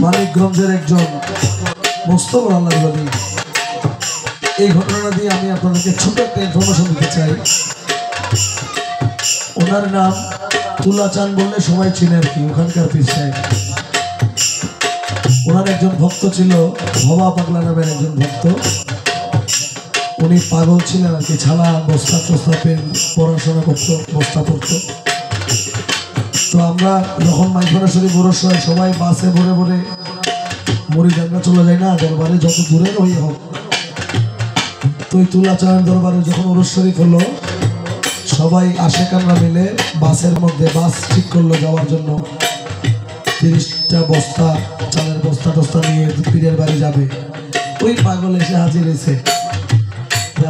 মানিকগঞ্জের একজন মোস্তফা আল্লাহর ওলি। এই ঘটনা দিয়ে আমি আপনাদেরকে ছোট একটা ইনফরমেশন দিতে চাই। ওনার নাম তুলা চান বললে সবাই চিনে আর কি, ওখানকার পীর সাহেব। ওনার একজন ভক্ত ছিল, ভবা পাগলা নামের একজন ভক্ত। উনি পাগল ছিলেন আর কি, ছাড়া বস্তা টস্তা পেন পড়াশোনা করতো, বস্তা পড়তো। তো আমরা যখন মাইফানা শরীফ বরস হয় সবাই বাসে ভরে ভরে মুরিদানরা চলে যায় না দরবারে, যত দূরের ওই হোক। তো ওই তুলা চান দরবারে যখন ওরস শরীফ হলো, সবাই আশেকানরা মিলে বাসের মধ্যে বাস ঠিক করলো যাওয়ার জন্য। 30টা বস্তা চালের বস্তা টস্তা নিয়ে পীরের বাড়ি যাবে। ওই পাগল এসে হাজির হয়েছে,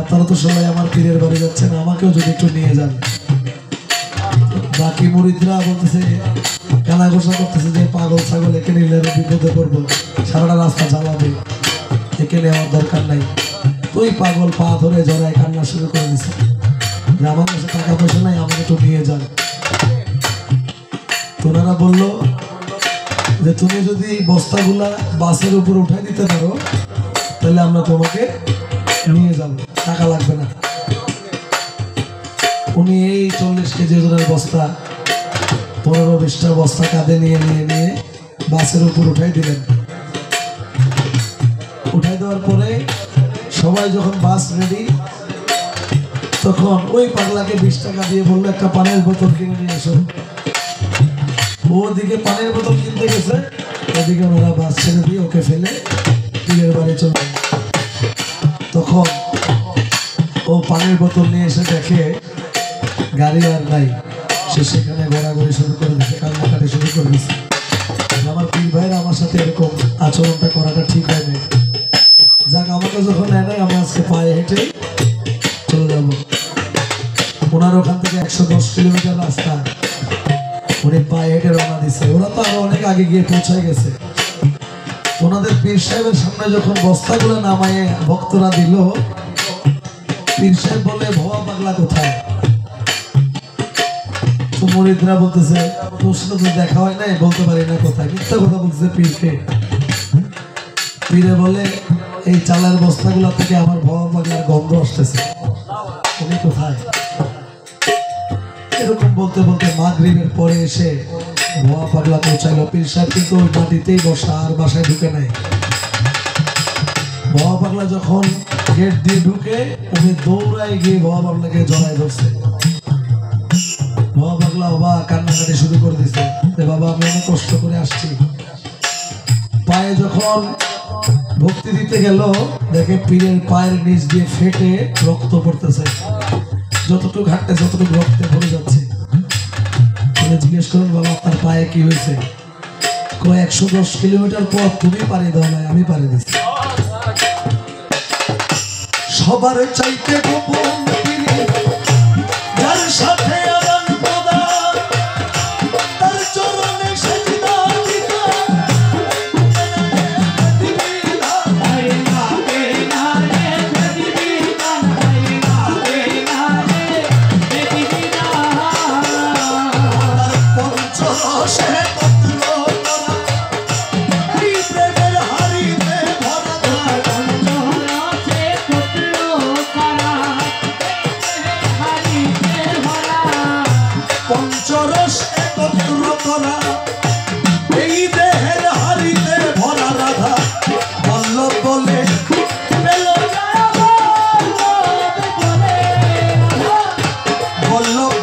আপনারা তো সবাই আমার পীরের বাড়ি যাচ্ছেন, আমাকেও যদি একটু নিয়ে যান। বাকি মুরিদরা বলতেছে, কানা ঘোষণা করতেছে যে পাগল ছাগল একে নিলে বিপদে পড়বো, সারাটা রাস্তা জ্বালাবে, একে নেওয়ার দরকার নাই। ওই পাগল পা ধরে জড়ায় কান্না শুরু করে দিচ্ছে যে আমার কাছে টাকা পয়সা নাই, আমাকে একটু নিয়ে যান। তোনারা বললো যে তুমি যদি বস্তাগুলা বাসের উপর উঠাই দিতে পারো তাহলে আমরা তোমাকে নিয়ে যাবো, টাকা লাগবে না। উনি এই 40 কেজি ওজনের বস্তা 15-20টা বস্তা কাঁধে নিয়ে নিয়ে নিয়ে বাসের উপর উঠাই দিলেন। উঠাই দেওয়ার পরে সবাই যখন বাস রেডি, তখন ওই পাগলাকে 20 টাকা দিয়ে বললো একটা পানির বোতল কিনে নিয়ে এসো। ওদিকে পানির বোতল কিনতে গেছে, ওদিকে ওনারা বাস ছেড়ে দিয়ে ওকে ফেলে পীরের বাড়ি চলে। তখন ও পানির বোতল নিয়ে এসে দেখে গাড়ি আর নাই, সে সেখানে ঘোরাঘুরি শুরু করে দিচ্ছে, কান্নাকাটি শুরু করে দিচ্ছে। আমার পীর ভাইয়ের আমার সাথে এরকম আচরণটা করাটা ঠিক হয় না। যাক, আমাকে যখন নেয় নাই, আমি আজকে পায়ে হেঁটে চলে যাব। ওনার ওখান থেকে 110 কিলোমিটার রাস্তা, উনি পায়ে হেঁটে রওনা দিচ্ছে। ওরা তো আরো অনেক আগে গিয়ে পৌঁছায় গেছে। ওনাদের পীর সাহেবের সামনে যখন বস্তাগুলো নামায়ে ভক্তরা দিল, পীর সাহেব বলে ভবা পাগলা কোথায়? তো মুরিদরা বলতেছে তোর সাথে তো দেখা হয় নাই, বলতে পারি না কোথায়। মিথ্যা কথা বলতেছে পীরকে। পীরে বলে এই চালের বস্তাগুলো থেকে আমার ভবা পাগলার গন্ধ আসতেছে, উনি কোথায়? এরকম বলতে বলতে মাগরিবের পরে এসে ভবা পাগলা পৌঁছাইল। পীর সাহেব কিন্তু ওই মাটিতেই বসা, আর বাসায় ঢুকে নাই। ভবা পাগলা যখন গেট দিয়ে ঢুকে, উনি দৌড়ায় গিয়ে ভবা পাগলাকে জড়ায় ধরছে। ভবা পাগলা বাবা কান্নাকাটি শুরু করে দিচ্ছে যে বাবা আমি অনেক কষ্ট করে আসছি। পায়ে যখন ভক্তি দিতে গেল, দেখে পীরের পায়ের নিচ দিয়ে ফেটে রক্ত পড়তেছে, যতটুকু হাঁটতে যতটুকু রক্তে ভরে যাচ্ছে। জিজ্ঞেস করুন বাবা আপনার পায়ে কি হয়েছে? 110 কিলোমিটার পর তুমি পাড়ি দাও নাই, আমি পাড়ি দিচ্ছি। সবার চাইতে গোপন যার সাথে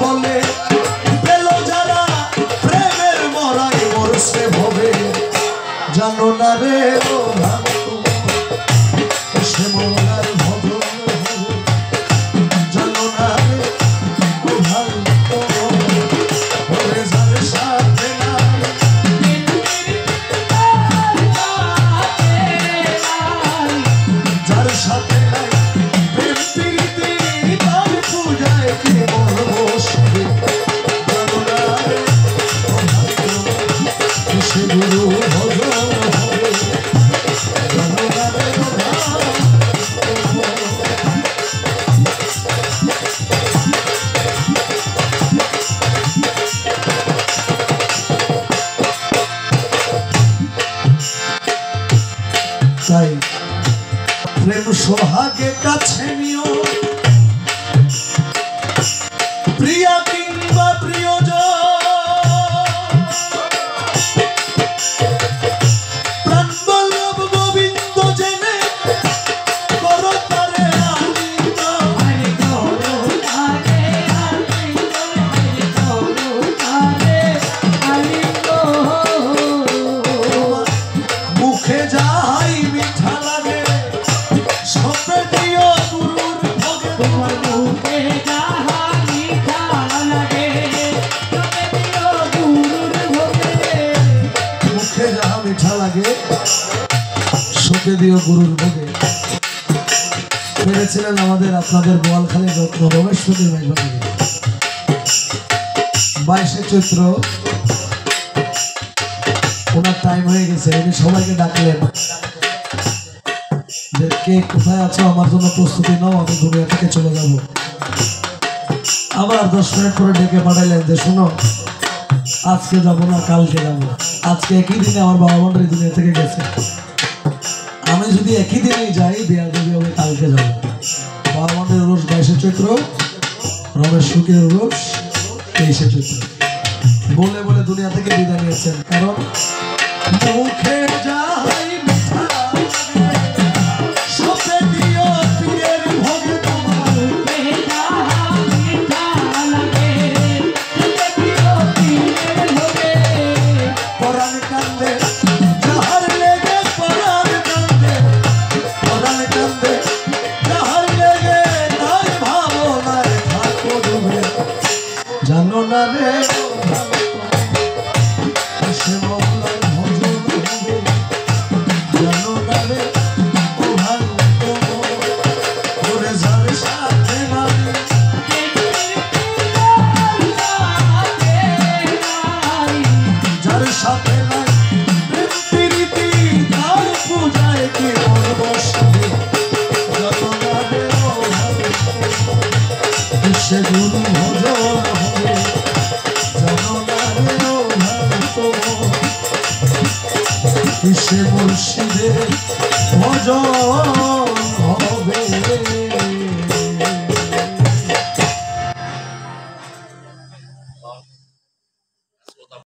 বলে পেল যারা প্রেমের মরা সোহাগে কাছে নিও প্রিয়া কিংবা প্রিয়জন প্রাণবল্লভ গোবিন্দ জেনে করো তারে মুখে যাই মিঠা লাগে সপে দিও গুরুর ভোগে তোমার মুখে যাহা মিঠা লাগে সপে দিও গুরুর ভোগে মুখে যাহা মিঠা লাগে সপে দিও গুরুর ভোগে পেরেছিলেন আমাদের আপনাদের বোয়ালখালী রত্ন রমেশপতি মাইজবাড়ি 22শে চৈত্র ওনার টাইম হয়ে গেছে উনি সবাইকে ডাকলেন যে কে কোথায় আছো আমার জন্য প্রস্তুতি নাও আমি ঘুরে থেকে চলে যাব আবার 10 মিনিট পরে ডেকে পাঠাইলেন যে শুনো আজকে যাবো না কালকে যাবো আজকে একই দিনে আমার বাবা মার দুনিয়া থেকে গেছে আমি যদি একই দিনেই যাই বিয়ার দেবী হবে কালকে যাবো বাবা মার রোজ 22শে চৈত্র রমেশ শুকের রোজ 23শে চৈত্র বলে বলে দুনিয়া থেকে বিদায় নিয়েছেন কারণ মুখে যাই মিঠা সপে দিও পীরের ভোগে তোমার মুখে যাই মিঠা লাগে সপে দিও পীরের ভোগে পরাণ কান্দে যাহার লেগে পরাণ কান্দে যাহার লেগে তাই ভাবনায় থাকো ডুবে জানো না রে সে মৌলার ভজন হবে জানো না রে ওহান ওরে যার সাথে নাই যার সাথে নাই প্রেম প্রীতি তার পূজায় কি মন বসবে জানো না রে ওহান সে গুরু ভজন হবে জানো না রে ওহান সে মুর্শিদের ভজন